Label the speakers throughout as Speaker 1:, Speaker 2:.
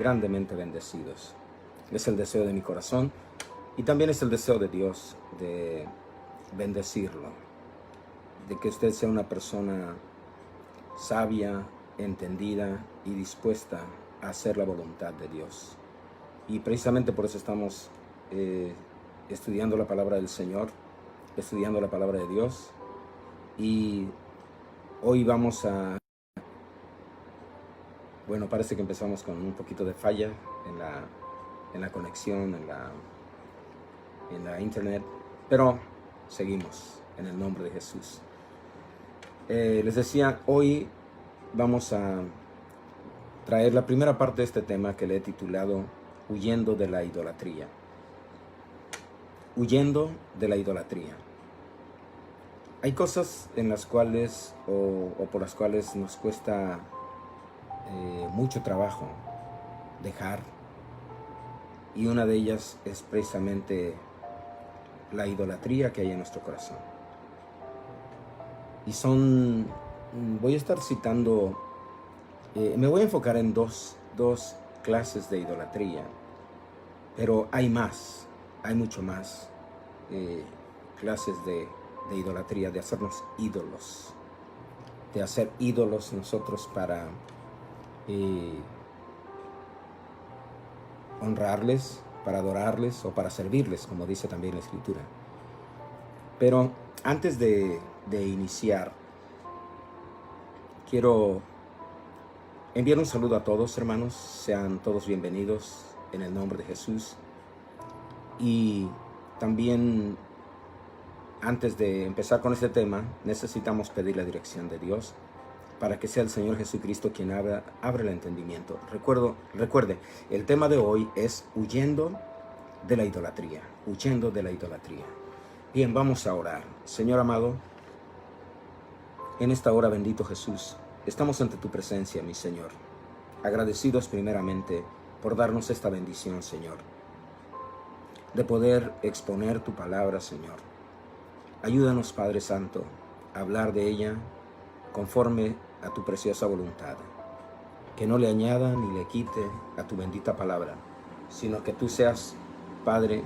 Speaker 1: grandemente bendecidos. Es el deseo de mi corazón y también es el deseo de Dios de bendecirlo, de que usted sea una persona sabia, entendida y dispuesta a hacer la voluntad de Dios. Y precisamente por eso estamos estudiando la palabra del Señor, estudiando la palabra de Dios. Y hoy vamos a... Bueno, parece que empezamos con un poquito de falla en la conexión, en la internet, pero seguimos en el nombre de Jesús. Les decía, hoy vamos a traer la primera parte de este tema que le he titulado Huyendo de la idolatría. Huyendo de la idolatría. Hay cosas en las cuales o por las cuales nos cuesta mucho trabajo dejar, y una de ellas es precisamente la idolatría que hay en nuestro corazón. Y voy a estar citando, me voy a enfocar en dos clases de idolatría, pero hay más, hay mucho más clases de idolatría, de hacernos ídolos, de hacer ídolos nosotros para honrarles, para adorarles o para servirles, como dice también la Escritura. Pero antes de iniciar, quiero enviar un saludo a todos, hermanos. Sean todos bienvenidos en el nombre de Jesús. Y también, antes de empezar con este tema, necesitamos pedir la dirección de Dios para que sea el Señor Jesucristo quien abra el entendimiento. Recuerde, el tema de hoy es huyendo de la idolatría, huyendo de la idolatría. Bien, vamos a orar. Señor amado, en esta hora, bendito Jesús, estamos ante tu presencia, mi Señor, agradecidos primeramente por darnos esta bendición, Señor, de poder exponer tu palabra, Señor. Ayúdanos, Padre Santo, a hablar de ella conforme a tu preciosa voluntad, que no le añada ni le quite a tu bendita palabra, sino que tú seas, Padre,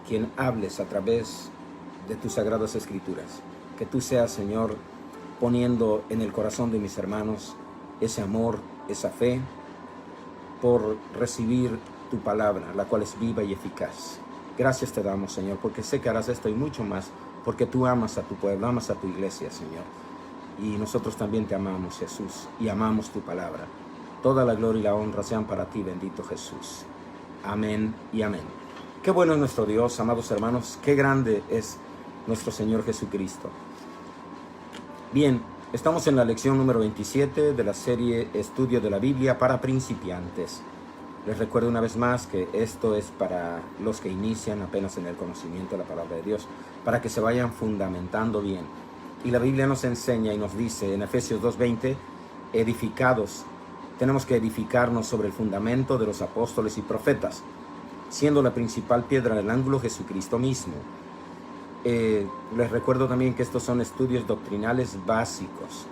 Speaker 1: quien hables a través de tus sagradas escrituras, que tú seas, Señor, poniendo en el corazón de mis hermanos ese amor, esa fe por recibir tu palabra, la cual es viva y eficaz. Gracias te damos, Señor, porque sé que harás esto y mucho más, porque tú amas a tu pueblo, amas a tu iglesia, Señor. Y nosotros también te amamos, Jesús, y amamos tu palabra. Toda la gloria y la honra sean para ti, bendito Jesús. Amén y amén. Qué bueno es nuestro Dios, amados hermanos. Qué grande es nuestro Señor Jesucristo. Bien, estamos en la lección número 27 de la serie Estudio de la Biblia para principiantes. Les recuerdo una vez más que esto es para los que inician apenas en el conocimiento de la palabra de Dios, para que se vayan fundamentando bien. Y la Biblia nos enseña y nos dice en Efesios 2:20, edificados, tenemos que edificarnos sobre el fundamento de los apóstoles y profetas, siendo la principal piedra del ángulo Jesucristo mismo. Les recuerdo también que estos son estudios doctrinales básicos,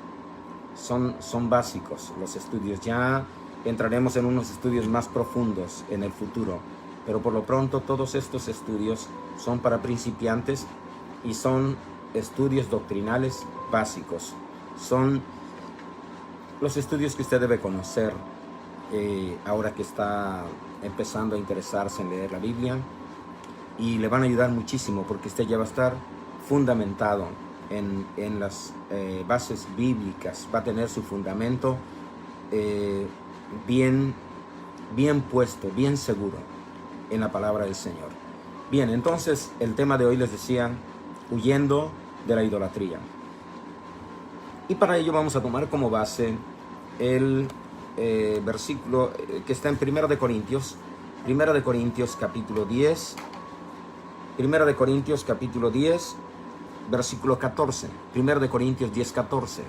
Speaker 1: son básicos los estudios. Ya entraremos en unos estudios más profundos en el futuro, pero por lo pronto todos estos estudios son para principiantes y son estudios doctrinales básicos. Son los estudios que usted debe conocer ahora que está empezando a interesarse en leer la Biblia, y le van a ayudar muchísimo porque usted ya va a estar fundamentado en las bases bíblicas, va a tener su fundamento bien puesto, bien seguro en la palabra del Señor. Bien, entonces el tema de hoy, les decía, huyendo de la idolatría. Y para ello vamos a tomar como base el versículo que está en Primera de Corintios capítulo 10, Primera de Corintios capítulo 10, versículo 14, Primera de Corintios 10, 14.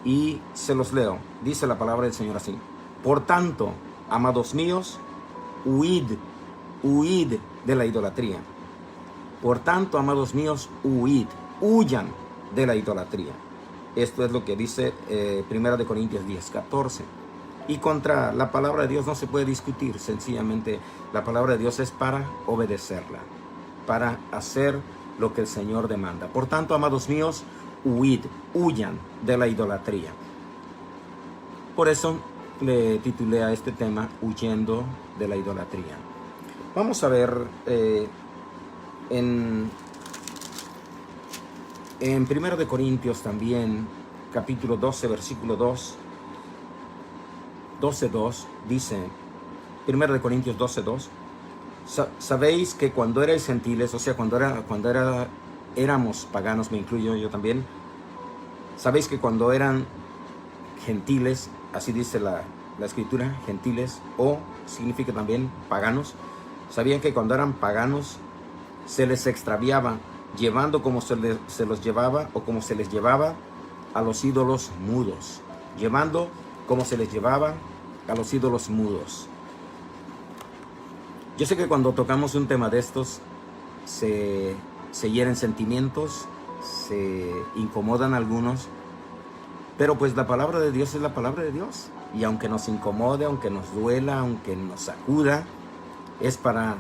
Speaker 1: Y se los leo. Dice la palabra del Señor así: por tanto, amados míos, huid de la idolatría. Por tanto, amados míos, huyan de la idolatría. Esto es lo que dice Primera de Corintios 10, 14. Y contra la palabra de Dios no se puede discutir. Sencillamente la palabra de Dios es para obedecerla, para hacer lo que el Señor demanda. Por tanto, amados míos, huyan de la idolatría. Por eso le titulé a este tema Huyendo de la idolatría. Vamos a ver en 1 de Corintios también, capítulo 12, versículo 12:2, dice, 1 de Corintios 12:2, sabéis que cuando erais gentiles, o sea, cuando éramos paganos, me incluyo yo también, sabéis que cuando eran gentiles, así dice la escritura, gentiles, o significa también paganos, sabían que cuando eran paganos se les extraviaba, llevando como se los llevaba o como se les llevaba a los ídolos mudos, llevando como se les llevaba a los ídolos mudos. Yo sé que cuando tocamos un tema de estos se hieren sentimientos, se incomodan algunos, pero pues la palabra de Dios es la palabra de Dios, y aunque nos incomode, aunque nos duela, aunque nos sacuda, es para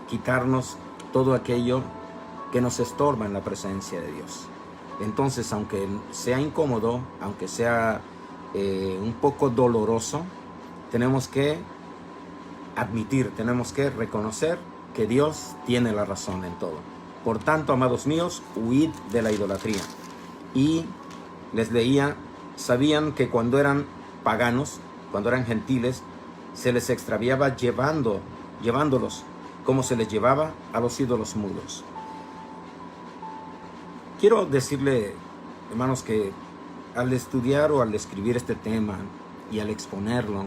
Speaker 1: quitarnos todo aquello que nos estorba en la presencia de Dios. Entonces, aunque sea incómodo, aunque sea un poco doloroso, tenemos que admitir, tenemos que reconocer que Dios tiene la razón en todo. Por tanto, amados míos, huid de la idolatría. Y les leía, sabían que cuando eran paganos, cuando eran gentiles, se les extraviaba llevándolos como se les llevaba a los ídolos mudos. Quiero decirle, hermanos, que al estudiar o al escribir este tema y al exponerlo,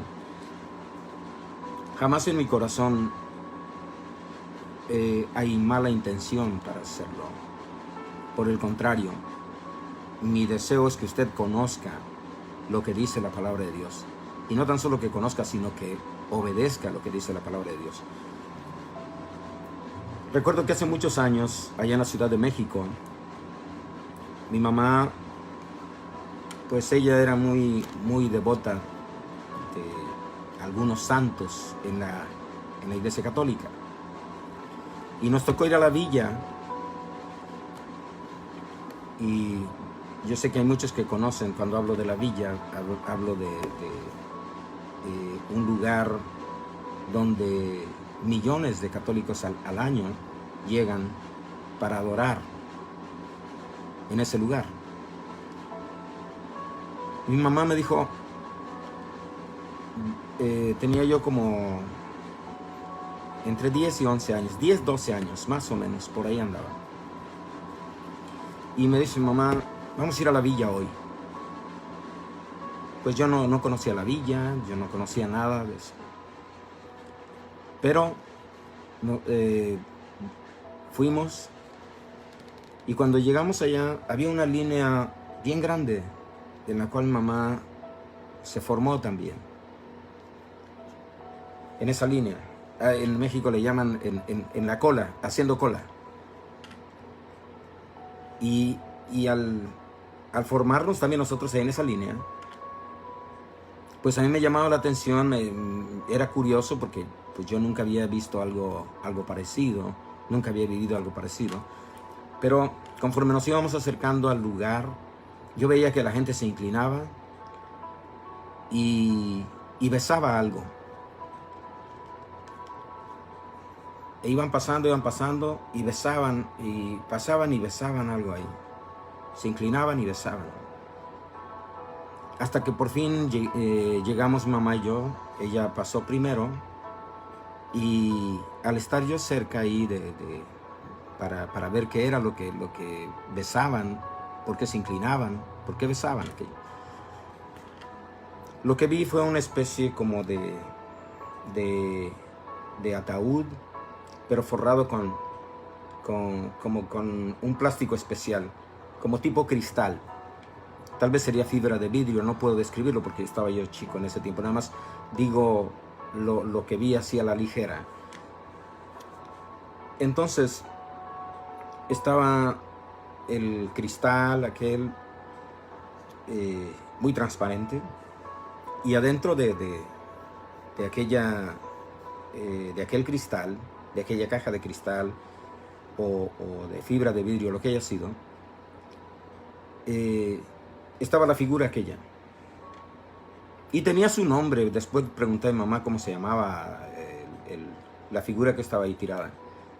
Speaker 1: jamás en mi corazón hay mala intención para hacerlo. Por el contrario, mi deseo es que usted conozca lo que dice la palabra de Dios. Y no tan solo que conozca, sino que obedezca lo que dice la palabra de Dios. Recuerdo que hace muchos años, allá en la Ciudad de México, mi mamá, pues ella era muy devota de algunos santos en la Iglesia Católica. Y nos tocó ir a la villa. Y yo sé que hay muchos que conocen, cuando hablo de la villa, hablo de un lugar donde millones de católicos al año llegan para adorar en ese lugar. Mi mamá me dijo, tenía yo como entre 10 y 11 años, 10, 12 años, más o menos, por ahí andaba. Y me dice, mamá, vamos a ir a la villa hoy. Pues yo no conocía la villa, yo no conocía nada de eso. Pero fuimos, y cuando llegamos allá había una línea bien grande en la cual mamá se formó también. En esa línea, en México le llaman en la cola, haciendo cola. Y al formarnos también nosotros en esa línea, pues a mí me llamaba la atención, era curioso porque pues yo nunca había visto algo parecido, nunca había vivido algo parecido. Pero conforme nos íbamos acercando al lugar, yo veía que la gente se inclinaba y besaba algo. E iban pasando y besaban, y pasaban y besaban algo ahí. Se inclinaban y besaban. Hasta que por fin llegamos mamá y yo. Ella pasó primero, y al estar yo cerca ahí para ver qué era lo que besaban, por qué se inclinaban, por qué besaban aquello, lo que vi fue una especie como de ataúd, pero forrado con un plástico especial, como tipo cristal. Tal vez sería fibra de vidrio, no puedo describirlo porque estaba yo chico en ese tiempo. Nada más digo lo que vi así a la ligera. Entonces, estaba el cristal aquel muy transparente, Y adentro de aquel cristal, de aquella caja de cristal o de fibra de vidrio, lo que haya sido, estaba la figura aquella. Y tenía su nombre. Después pregunté a mi mamá cómo se llamaba la figura que estaba ahí tirada.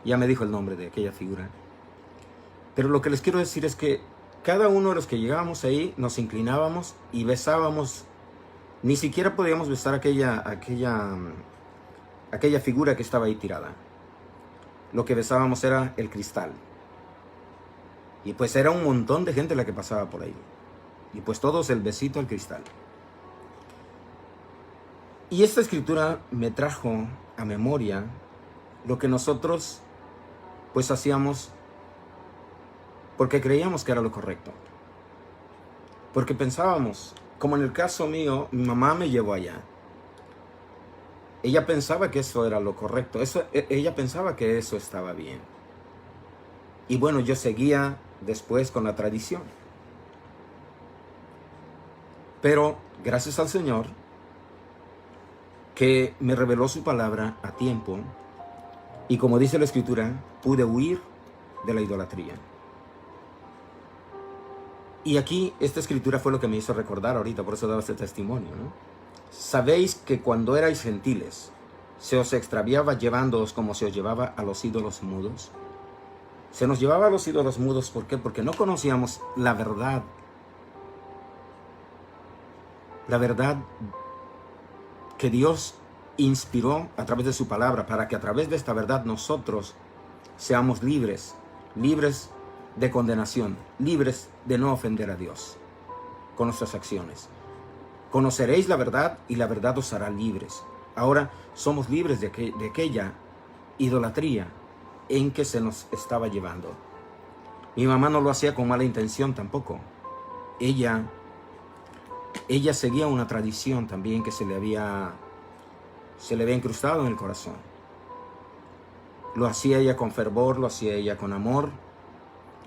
Speaker 1: Ya me dijo el nombre de aquella figura. Pero lo que les quiero decir es que cada uno de los que llegábamos ahí nos inclinábamos y besábamos. Ni siquiera podíamos besar aquella figura que estaba ahí tirada. Lo que besábamos era el cristal. Y pues era un montón de gente la que pasaba por ahí. Y pues todos el besito al cristal. Y esta escritura me trajo a memoria lo que nosotros pues hacíamos porque creíamos que era lo correcto. Porque pensábamos, como en el caso mío, mi mamá me llevó allá. Ella pensaba que eso era lo correcto. Ella pensaba que eso estaba bien. Y bueno, yo seguía después con la tradición. Pero gracias al Señor, que me reveló su palabra a tiempo, y como dice la Escritura, pude huir de la idolatría. Y aquí esta Escritura fue lo que me hizo recordar ahorita, por eso daba este testimonio, ¿no? Sabéis que cuando erais gentiles, se os extraviaba llevándoos como se os llevaba a los ídolos mudos. Se nos llevaba a los ídolos mudos, ¿por qué? Porque no conocíamos la verdad. La verdad que Dios inspiró a través de su palabra, para que a través de esta verdad nosotros seamos libres, libres de condenación, libres de no ofender a Dios con nuestras acciones. Conoceréis la verdad y la verdad os hará libres. Ahora somos libres de aquella idolatría en que se nos estaba llevando. Mi mamá no lo hacía con mala intención tampoco. Ella seguía una tradición también que se le había incrustado en el corazón. Lo hacía ella con fervor, lo hacía ella con amor.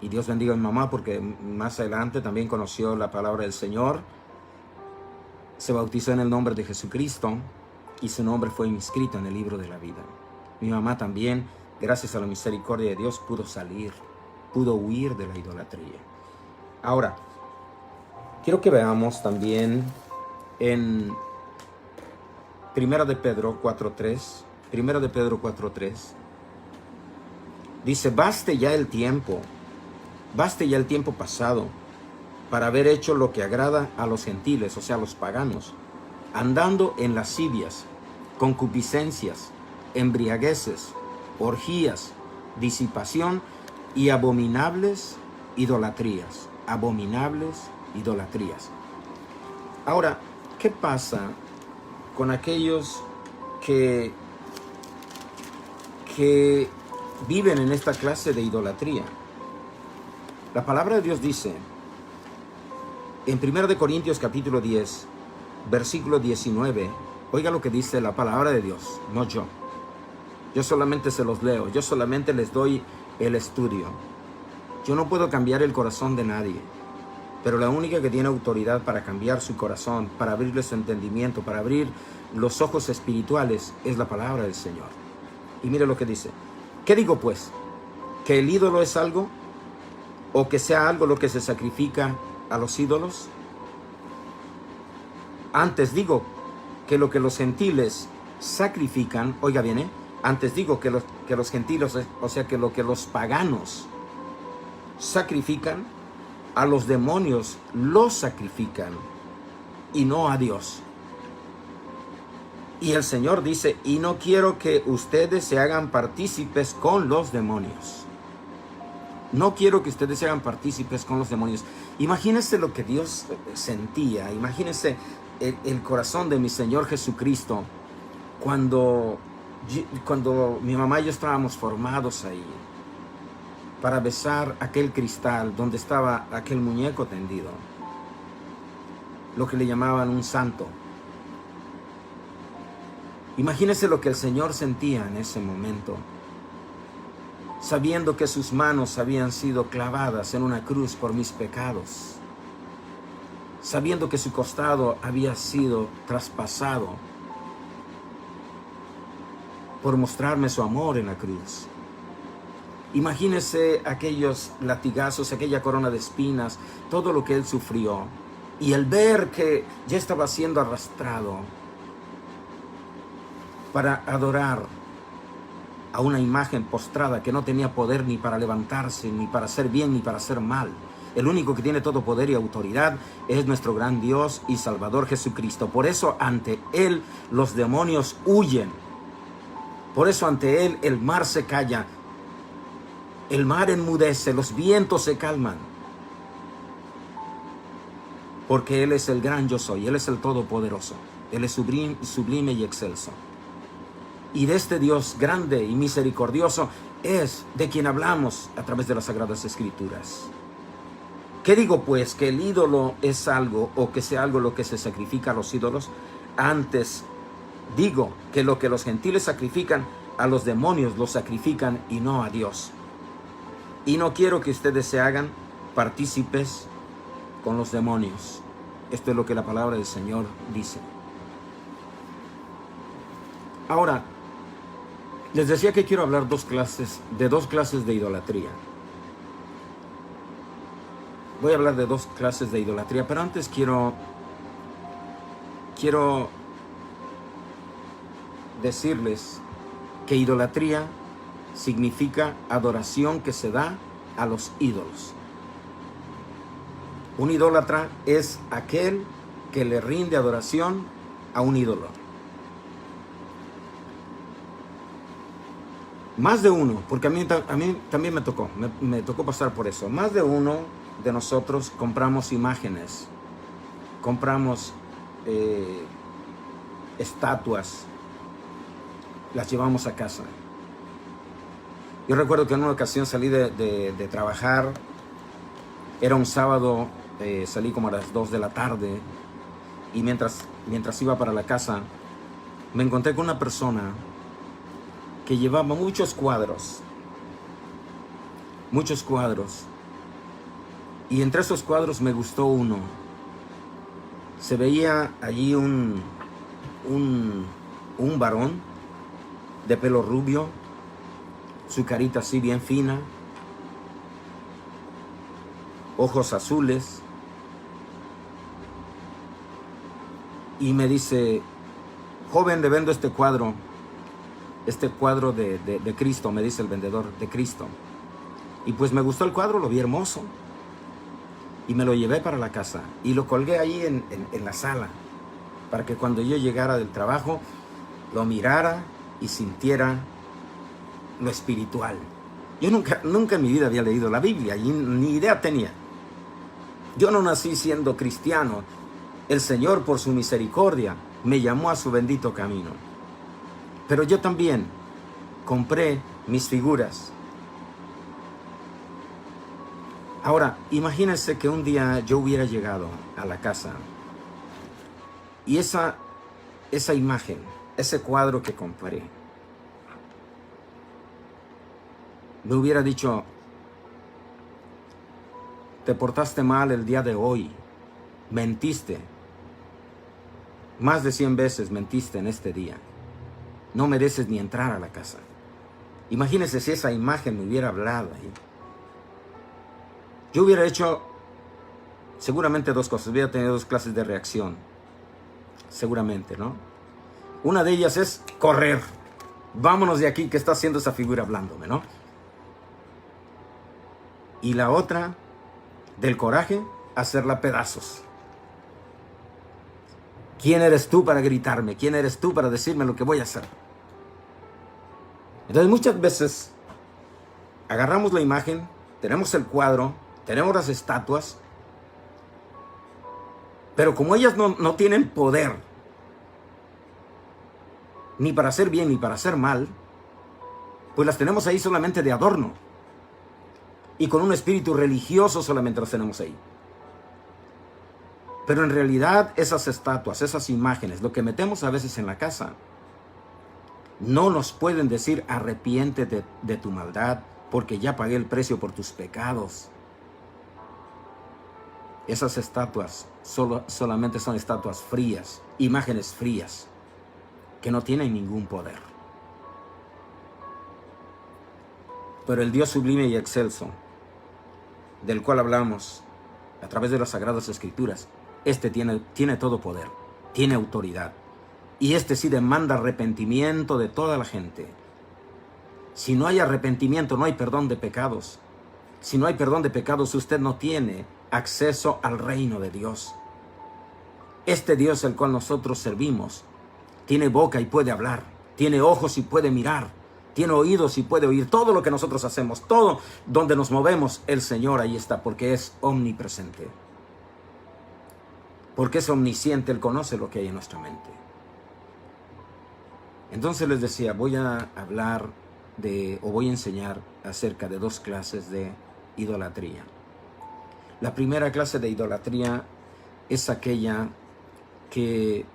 Speaker 1: Y Dios bendiga a mi mamá, porque más adelante también conoció la palabra del Señor. Se bautizó en el nombre de Jesucristo y su nombre fue inscrito en el libro de la vida. Mi mamá también, gracias a la misericordia de Dios, pudo huir de la idolatría. Ahora, quiero que veamos también en 1 de Pedro 4:3. 1 de Pedro 4:3. Dice, baste ya el tiempo pasado para haber hecho lo que agrada a los gentiles, o sea, a los paganos, andando en lascivias, concupiscencias, embriagueces, orgías, disipación y abominables idolatrías. Abominables idolatrías. Ahora, ¿qué pasa con aquellos que viven en esta clase de idolatría? La palabra de Dios dice en 1 de Corintios capítulo 10, versículo 19, oiga lo que dice la palabra de Dios, no yo. Yo solamente se los leo, yo solamente les doy el estudio. Yo no puedo cambiar el corazón de nadie, pero la única que tiene autoridad para cambiar su corazón, para abrirle su entendimiento, para abrir los ojos espirituales, es la palabra del Señor. Y mire lo que dice. ¿Qué digo pues? ¿Que el ídolo es algo? ¿O que sea algo lo que se sacrifica a los ídolos? Antes digo que lo que los gentiles sacrifican, oiga bien, antes digo que los gentiles, o sea, que lo que los paganos sacrifican, a los demonios los sacrifican y no a Dios. Y el Señor dice, y no quiero que ustedes se hagan partícipes con los demonios. No quiero que ustedes se hagan partícipes con los demonios. Imagínense lo que Dios sentía. Imagínense el corazón de mi Señor Jesucristo cuando mi mamá y yo estábamos formados ahí para besar aquel cristal donde estaba aquel muñeco tendido, lo que le llamaban un santo. Imagínense lo que el Señor sentía en ese momento, sabiendo que sus manos habían sido clavadas en una cruz por mis pecados, sabiendo que su costado había sido traspasado por mostrarme su amor en la cruz. Imagínese aquellos latigazos, aquella corona de espinas, todo lo que él sufrió, y el ver que ya estaba siendo arrastrado para adorar a una imagen postrada que no tenía poder ni para levantarse, ni para hacer bien, ni para hacer mal. El único que tiene todo poder y autoridad es nuestro gran Dios y Salvador Jesucristo. Por eso ante Él los demonios huyen. Por eso ante Él el mar se calla, el mar enmudece, los vientos se calman. Porque Él es el gran yo soy, Él es el todopoderoso, Él es sublime y excelso. Y de este Dios grande y misericordioso es de quien hablamos a través de las Sagradas Escrituras. ¿Qué digo pues? ¿Que el ídolo es algo o que sea algo lo que se sacrifica a los ídolos? Antes digo que lo que los gentiles sacrifican a los demonios lo sacrifican y no a Dios. Y no quiero que ustedes se hagan partícipes con los demonios. Esto es lo que la palabra del Señor dice. Ahora, les decía que quiero hablar de dos clases de idolatría. Voy a hablar de dos clases de idolatría, pero antes quiero decirles que idolatría significa adoración que se da a los ídolos. Un idólatra es aquel que le rinde adoración a un ídolo. Más de uno, porque a mí también me tocó pasar por eso. Más de uno de nosotros compramos imágenes, compramos estatuas, las llevamos a casa. Yo recuerdo que en una ocasión salí de trabajar, era un sábado, salí como a las 2 de la tarde, y mientras iba para la casa, me encontré con una persona que llevaba muchos cuadros, y entre esos cuadros me gustó uno. Se veía allí un varón de pelo rubio, su carita así bien fina, ojos azules, y me dice: joven, le vendo este cuadro de Cristo, me dice el vendedor, de Cristo. Y pues me gustó el cuadro, lo vi hermoso, y me lo llevé para la casa, y lo colgué ahí en la sala, para que cuando yo llegara del trabajo, lo mirara y sintiera lo espiritual. Yo nunca en mi vida había leído la Biblia, y ni idea tenía. Yo no nací siendo cristiano. El Señor, por su misericordia, me llamó a su bendito camino. Pero yo también compré mis figuras. Ahora, imagínense que un día yo hubiera llegado a la casa y esa imagen, ese cuadro que compré, me hubiera dicho: te portaste mal el día de hoy, mentiste, más de 100 veces mentiste en este día, no mereces ni entrar a la casa. Imagínense si esa imagen me hubiera hablado ahí. Yo hubiera hecho seguramente dos cosas, hubiera tenido dos clases de reacción, seguramente, ¿no? Una de ellas es correr, vámonos de aquí, que está haciendo esa figura hablándome, ¿no? Y la otra, del coraje, hacerla pedazos. ¿Quién eres tú para gritarme? ¿Quién eres tú para decirme lo que voy a hacer? Entonces muchas veces agarramos la imagen, tenemos el cuadro, tenemos las estatuas, pero como ellas no tienen poder, ni para hacer bien ni para hacer mal, pues las tenemos ahí solamente de adorno. Y con un espíritu religioso solamente las tenemos ahí. Pero en realidad esas estatuas, esas imágenes, lo que metemos a veces en la casa, no nos pueden decir: arrepiéntete de tu maldad, porque ya pagué el precio por tus pecados. Esas estatuas solamente son estatuas frías, imágenes frías, que no tienen ningún poder. Pero el Dios sublime y excelso, del cual hablamos a través de las Sagradas Escrituras, este tiene todo poder, tiene autoridad. Y este sí demanda arrepentimiento de toda la gente. Si no hay arrepentimiento, no hay perdón de pecados. Si no hay perdón de pecados, usted no tiene acceso al reino de Dios. Este Dios el cual nosotros servimos, tiene boca y puede hablar, tiene ojos y puede mirar, tiene oídos y puede oír. Todo lo que nosotros hacemos, todo donde nos movemos, el Señor ahí está, porque es omnipresente. Porque es omnisciente, Él conoce lo que hay en nuestra mente. Entonces les decía, voy a hablar voy a enseñar acerca de 2 clases de idolatría. La primera clase de idolatría es aquella que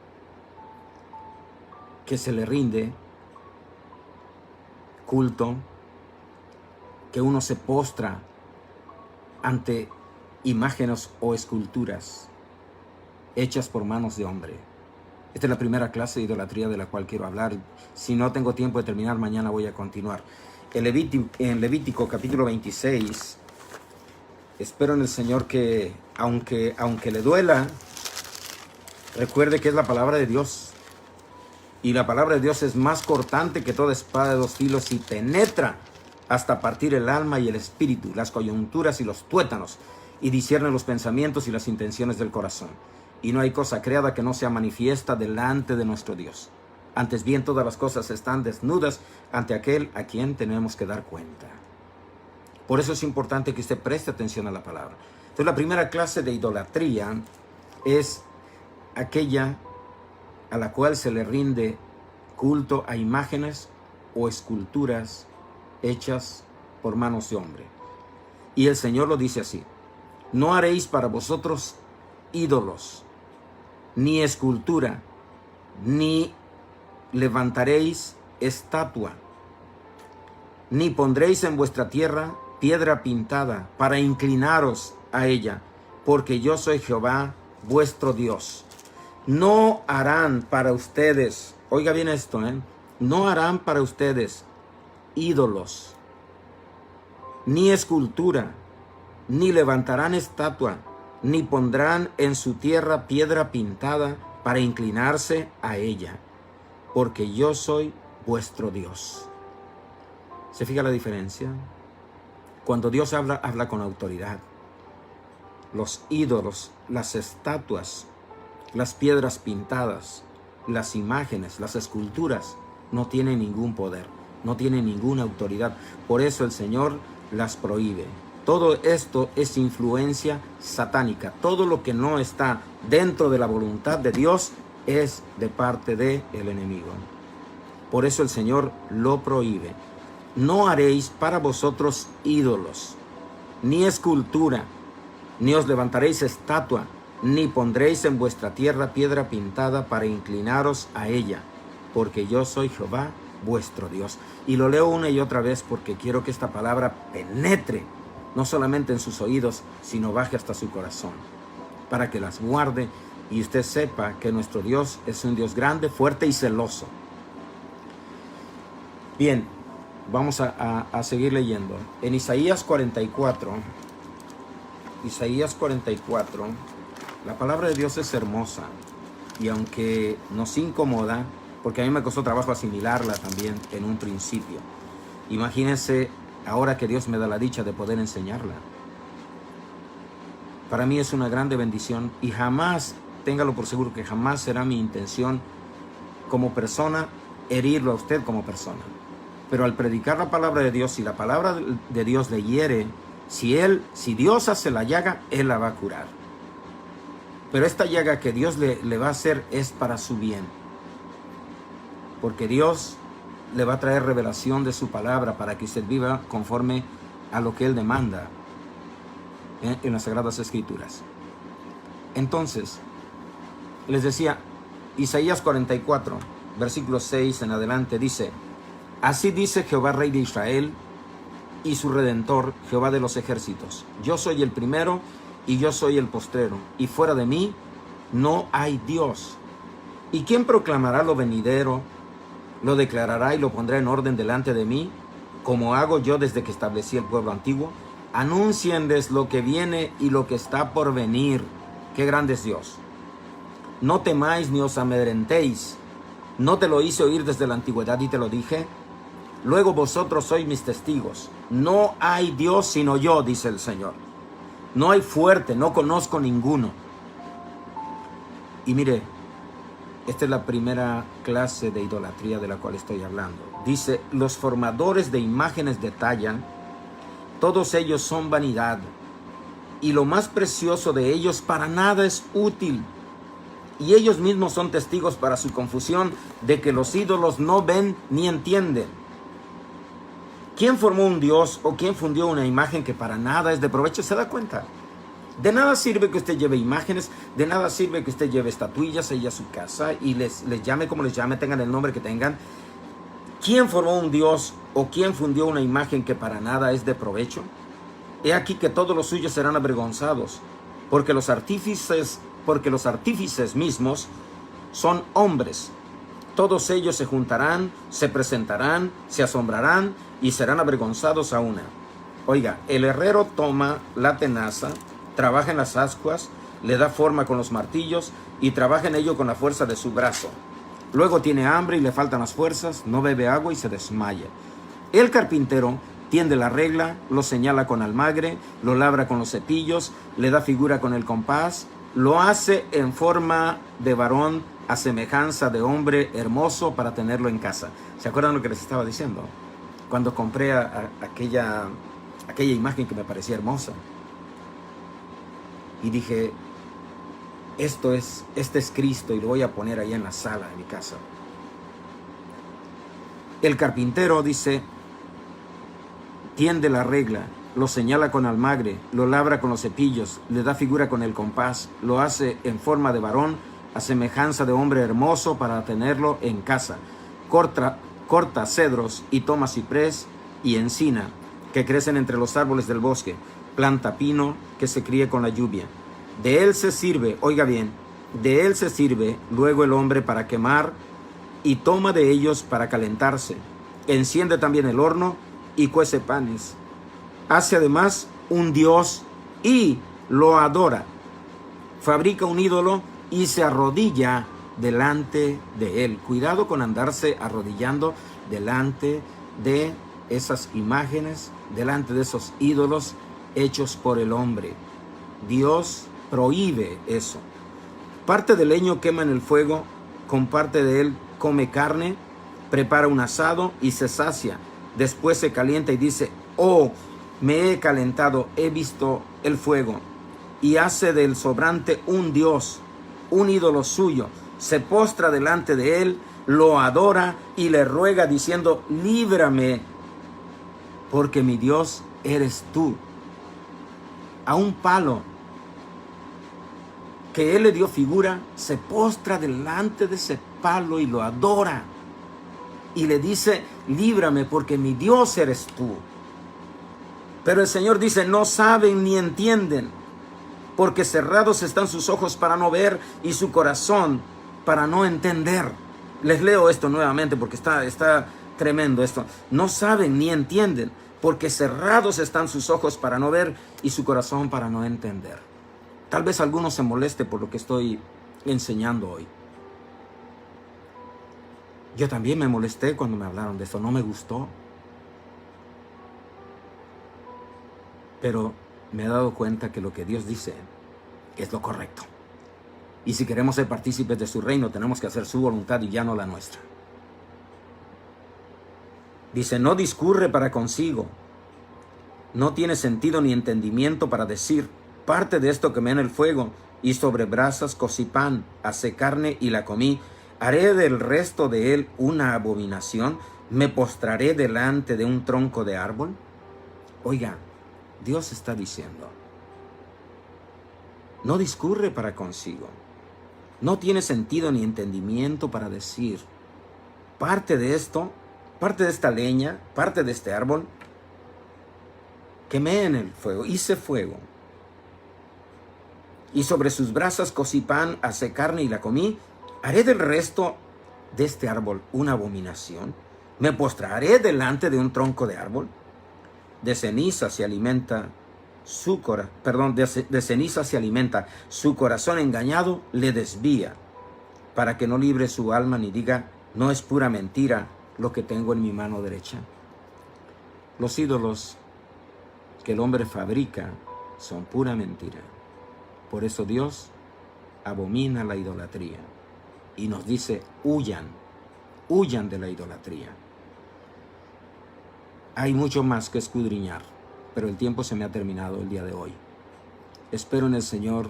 Speaker 1: se le rinde culto, que uno se postra ante imágenes o esculturas hechas por manos de hombre. Esta es la primera clase de idolatría de la cual quiero hablar. Si no tengo tiempo de terminar, mañana voy a continuar. En Levítico capítulo 26, espero en el Señor que, aunque le duela, recuerde que es la palabra de Dios. Y la palabra de Dios es más cortante que toda espada de 2 filos y penetra hasta partir el alma y el espíritu, las coyunturas y los tuétanos, y discierne los pensamientos y las intenciones del corazón. Y no hay cosa creada que no sea manifiesta delante de nuestro Dios. Antes bien, todas las cosas están desnudas ante aquel a quien tenemos que dar cuenta. Por eso es importante que usted preste atención a la palabra. Entonces, la primera clase de idolatría es aquella a la cual se le rinde culto a imágenes o esculturas hechas por manos de hombre. Y el Señor lo dice así: no haréis para vosotros ídolos, ni escultura, ni levantaréis estatua, ni pondréis en vuestra tierra piedra pintada para inclinaros a ella, porque yo soy Jehová vuestro Dios. No harán para ustedes, oiga bien esto, no harán para ustedes ídolos, ni escultura, ni levantarán estatua, ni pondrán en su tierra piedra pintada para inclinarse a ella, porque yo soy vuestro Dios. ¿Se fija la diferencia? Cuando Dios habla con autoridad. Los ídolos, las estatuas, las piedras pintadas, las imágenes, las esculturas, no tienen ningún poder, no tienen ninguna autoridad. Por eso el Señor las prohíbe. Todo esto es influencia satánica. Todo lo que no está dentro de la voluntad de Dios es de parte del enemigo. Por eso el Señor lo prohíbe. No haréis para vosotros ídolos, ni escultura, ni os levantaréis estatua, ni pondréis en vuestra tierra piedra pintada para inclinaros a ella, porque yo soy Jehová vuestro Dios. Y lo leo una y otra vez porque quiero que esta palabra penetre no solamente en sus oídos, sino baje hasta su corazón, para que las guarde y usted sepa que nuestro Dios es un Dios grande, fuerte y celoso. Bien, vamos a seguir leyendo. En Isaías 44, la palabra de Dios es hermosa, y aunque nos incomoda, porque a mí me costó trabajo asimilarla también en un principio, imagínense ahora que Dios me da la dicha de poder enseñarla. Para mí es una grande bendición, y jamás, téngalo por seguro que jamás será mi intención como persona herirlo a usted como persona. Pero al predicar la palabra de Dios, si la palabra de Dios le hiere, si Dios hace la llaga, Él la va a curar. Pero esta llaga que Dios le va a hacer es para su bien. Porque Dios le va a traer revelación de su palabra para que usted viva conforme a lo que Él demanda en las Sagradas Escrituras. Entonces, les decía, Isaías 44, versículo 6 en adelante, dice: así dice Jehová, Rey de Israel, y su Redentor, Jehová de los ejércitos: yo soy el primero y yo soy el postrero, y fuera de mí no hay Dios. ¿Y quién proclamará lo venidero? Lo declarará y lo pondrá en orden delante de mí, como hago yo desde que establecí el pueblo antiguo. Anúncienles lo que viene y lo que está por venir. ¡Qué grande es Dios! No temáis ni os amedrentéis. ¿No te lo hice oír desde la antigüedad y te lo dije? Luego vosotros sois mis testigos. No hay Dios sino yo, dice el Señor. No hay fuerte, no conozco ninguno. Y mire, esta es la primera clase de idolatría de la cual estoy hablando. Dice, los formadores de imágenes detallan, todos ellos son vanidad, y lo más precioso de ellos para nada es útil. Y ellos mismos son testigos para su confusión de que los ídolos no ven ni entienden. ¿Quién formó un dios o quién fundió una imagen que para nada es de provecho? ¿Se da cuenta? De nada sirve que usted lleve imágenes, de nada sirve que usted lleve estatuillas ahí a su casa y les llame como les llame, tengan el nombre que tengan. ¿Quién formó un dios o quién fundió una imagen que para nada es de provecho? He aquí que todos los suyos serán avergonzados, porque los artífices mismos son hombres. Todos ellos se juntarán, se presentarán, se asombrarán y serán avergonzados a una. Oiga, el herrero toma la tenaza, trabaja en las ascuas, le da forma con los martillos y trabaja en ello con la fuerza de su brazo. Luego tiene hambre y le faltan las fuerzas, no bebe agua y se desmaya. El carpintero tiende la regla, lo señala con almagre, lo labra con los cepillos, le da figura con el compás, lo hace en forma de varón a semejanza de hombre hermoso para tenerlo en casa. ¿Se acuerdan lo que les estaba diciendo? Cuando compré aquella imagen que me parecía hermosa. Y dije, este es Cristo y lo voy a poner ahí en la sala de mi casa. El carpintero dice, tiende la regla, lo señala con almagre, lo labra con los cepillos, le da figura con el compás, lo hace en forma de varón, a semejanza de hombre hermoso para tenerlo en casa. Corta cedros y toma ciprés y encina, que crecen entre los árboles del bosque. Planta pino que se críe con la lluvia. De él se sirve, oiga bien, de él se sirve luego el hombre para quemar y toma de ellos para calentarse. Enciende también el horno y cuece panes. Hace además un dios y lo adora. Fabrica un ídolo y se arrodilla delante de él. Cuidado con andarse arrodillando delante de esas imágenes, delante de esos ídolos hechos por el hombre. Dios prohíbe eso. Parte del leño quema en el fuego, con parte de él come carne, prepara un asado y se sacia. Después se calienta y dice, oh, me he calentado, he visto el fuego. Y hace del sobrante un dios, un ídolo suyo. Se postra delante de él, lo adora y le ruega diciendo, líbrame, porque mi Dios eres tú. A un palo que él le dio figura, se postra delante de ese palo y lo adora. Y le dice, líbrame porque mi Dios eres tú. Pero el Señor dice, no saben ni entienden, porque cerrados están sus ojos para no ver y su corazón para no entender. Les leo esto nuevamente porque está tremendo esto. No saben ni entienden, porque cerrados están sus ojos para no ver y su corazón para no entender. Tal vez alguno se moleste por lo que estoy enseñando hoy. Yo también me molesté cuando me hablaron de esto, no me gustó. Pero me he dado cuenta que lo que Dios dice es lo correcto. Y si queremos ser partícipes de su reino, tenemos que hacer su voluntad y ya no la nuestra. Dice, no discurre para consigo, no tiene sentido ni entendimiento para decir, parte de esto quemé en el fuego, y sobre brasas cocí pan, asé carne y la comí. ¿Haré del resto de él una abominación? ¿Me postraré delante de un tronco de árbol? Oiga, Dios está diciendo, no discurre para consigo, no tiene sentido ni entendimiento para decir, parte de esto, parte de esta leña, parte de este árbol, quemé en el fuego, hice fuego. y sobre sus brasas cocí pan, asé carne y la comí. ¿Haré del resto de este árbol una abominación? ¿Me postraré delante de un tronco de árbol? De ceniza se alimenta de ceniza se alimenta, su corazón engañado le desvía, para que no libre su alma ni diga, no es pura mentira lo que tengo en mi mano derecha. Los ídolos que el hombre fabrica son pura mentira. Por eso Dios abomina la idolatría y nos dice, huyan de la idolatría. Hay mucho más que escudriñar, pero el tiempo se me ha terminado el día de hoy. Espero en el Señor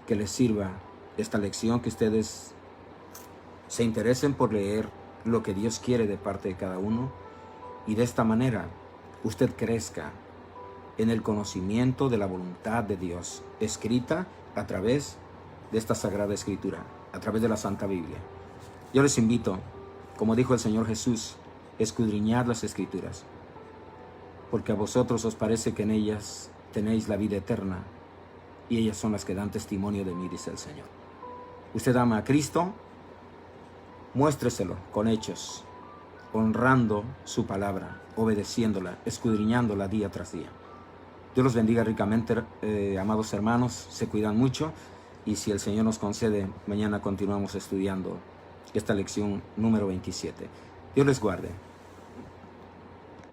Speaker 1: que les sirva esta lección, que ustedes se interesen por leer lo que Dios quiere de parte de cada uno, y de esta manera usted crezca en el conocimiento de la voluntad de Dios, escrita a través de esta Sagrada Escritura, a través de la Santa Biblia. Yo les invito, como dijo el Señor Jesús, escudriñad las Escrituras, porque a vosotros os parece que en ellas tenéis la vida eterna, y ellas son las que dan testimonio de mí, dice el Señor. Usted ama a Cristo, muéstreselo con hechos, honrando su palabra, obedeciéndola, escudriñándola día tras día. Dios los bendiga ricamente, amados hermanos, se cuidan mucho, y si el Señor nos concede, mañana continuamos estudiando esta lección número 27. Dios les guarde.